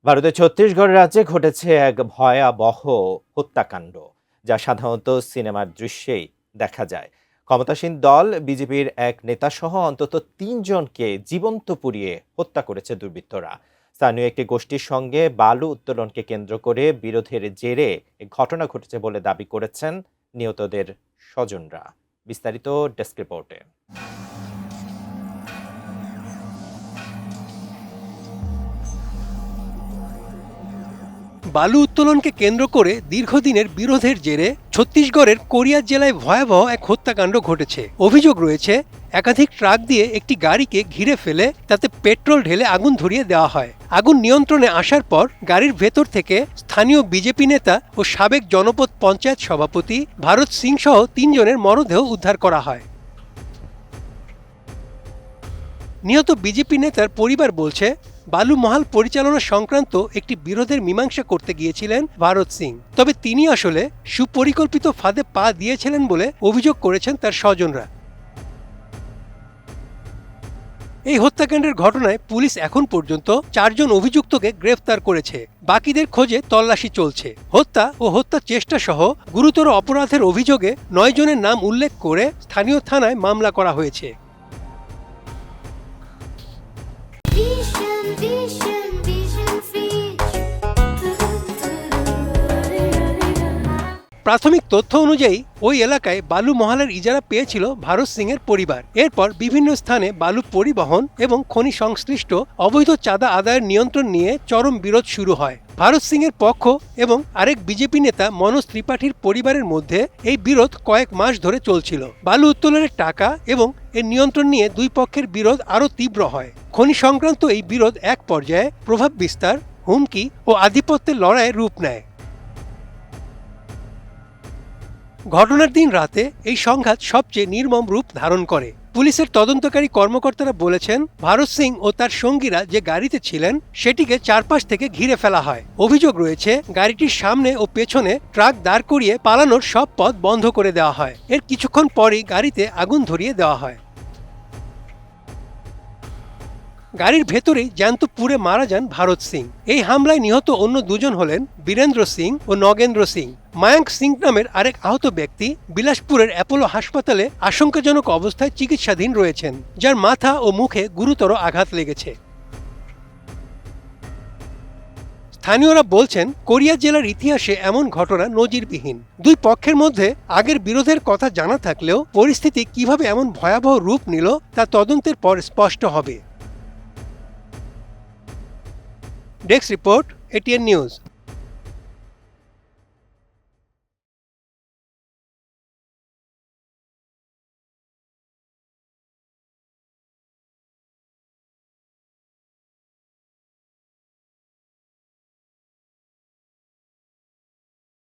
ভারতের ছত্তিশগড় রাজ্যে ঘটেছে এক ভয়াবহ হত্যাকাণ্ড, যা সাধারণত সিনেমার দৃশ্যেই দেখা যায়। ক্ষমতাসীন দল বিজেপির এক নেতাসহ অন্তত ৩ জনকে জীবন্ত পুড়িয়ে হত্যা করেছে দুর্বৃত্তরা। স্থানীয় একটি গোষ্ঠীর সঙ্গে বালু উত্তোলনকে কেন্দ্র করে বিরোধের জেরে এ ঘটনা ঘটেছে বলে দাবি করেছেন নিহতদের স্বজনরা। বিস্তারিত ডেস্ক রিপোর্টে। বালু উত্তোলনকে কেন্দ্র করে দীর্ঘদিনের বিরোধের জেরে ছত্তিশগড়ের কোরিয়া জেলায় ভয়াবহ এক হত্যাকাণ্ড ঘটেছে। অভিযোগ রয়েছে, একাধিক ট্রাক দিয়ে একটি গাড়িকে ঘিরে ফেলে তাতে পেট্রোল ঢেলে আগুন ধরিয়ে দেওয়া হয়। আগুন নিয়ন্ত্রণে আসার পর গাড়ির ভেতর থেকে স্থানীয় বিজেপি নেতা ও সাবেক জনপদ পঞ্চায়েত সভাপতি ভারত সিং সহ ৩ জনের মরদেহ উদ্ধার করা হয়। নিহত বিজেপি নেতার পরিবার বলছে, বালু মহাল পরিচালনা সংক্রান্ত একটি বিরোধের মীমাংসা করতে গিয়েছিলেন ভারত সিং, তবে তিনি আসলে সুপরিকল্পিত ফাঁদে পা দিয়েছিলেন বলে অভিযোগ করেছেন তার স্বজনরা। এই হত্যাকাণ্ডের ঘটনায় পুলিশ এখন পর্যন্ত ৪ জন অভিযুক্তকে গ্রেফতার করেছে, বাকিদের খোঁজে তল্লাশি চলছে। হত্যা ও হত্যা চেষ্টা সহ গুরুতর অপরাধের অভিযোগে ৯ জনের নাম উল্লেখ করে স্থানীয় থানায় মামলা করা হয়েছে। প্রাথমিক তথ্য অনুযায়ী ওই এলাকায় বালু মহালের ইজারা পেয়েছিল ভারত সিং এর পরিবার। এরপর বিভিন্ন স্থানে বালু পরিবহন এবং খনি সংশ্লিষ্ট অবৈধ চাঁদা আদায়ের নিয়ন্ত্রণ নিয়ে চরম বিরোধ শুরু হয়। ভারত সিং এর পক্ষ এবং আরেক বিজেপি নেতা মনোজ ত্রিপাঠীর পরিবারের মধ্যে এই বিরোধ কয়েক মাস ধরে চলছিল। বালু উত্তোলনের টাকা এবং এর নিয়ন্ত্রণ নিয়ে দুই পক্ষের বিরোধ আরও তীব্র হয়। খনি সংক্রান্ত এই বিরোধ এক পর্যায়ে প্রভাব বিস্তার, হুমকি ও আধিপত্যের লড়াইয়ের রূপ নেয়। ঘটনার দিন রাতে এই সংঘাত সবচেয়ে নির্মম রূপ ধারণ করে। পুলিশের তদন্তকারী কর্মকর্তারা বলেছেন, ভারত সিং ও তার সঙ্গীরা যে গাড়িতে ছিলেন সেটিকে চারপাশ থেকে ঘিরে ফেলা হয়। অভিযোগ রয়েছে, গাড়িটির সামনে ও পেছনে ট্রাক দাঁড় করিয়ে পালানোর সব পথ বন্ধ করে দেওয়া হয়। এর কিছুক্ষণ পরই গাড়িতে আগুন ধরিয়ে দেওয়া হয়। গাড়ির ভেতরেই জ্যান্ত পুড়ে মারা যান ভারত সিং। এই হামলায় নিহত অন্য ২ জন হলেন বীরেন্দ্র সিং ও নগেন্দ্র সিং। মায়াঙ্ক সিং নামের আরেক আহত ব্যক্তি বিলাসপুরের অ্যাপোলো হাসপাতালে আশঙ্কাজনক অবস্থায় চিকিৎসাধীন রয়েছেন, যার মাথা ও মুখে গুরুতর আঘাত লেগেছে। স্থানীয়রা বলছেন, কোরিয়া জেলার ইতিহাসে এমন ঘটনা নজিরবিহীন। দুই পক্ষের মধ্যে আগের বিরোধের কথা জানা থাকলেও পরিস্থিতি কিভাবে এমন ভয়াবহ রূপ নিল তা তদন্তের পর স্পষ্ট হবে। Desk report, ATN news.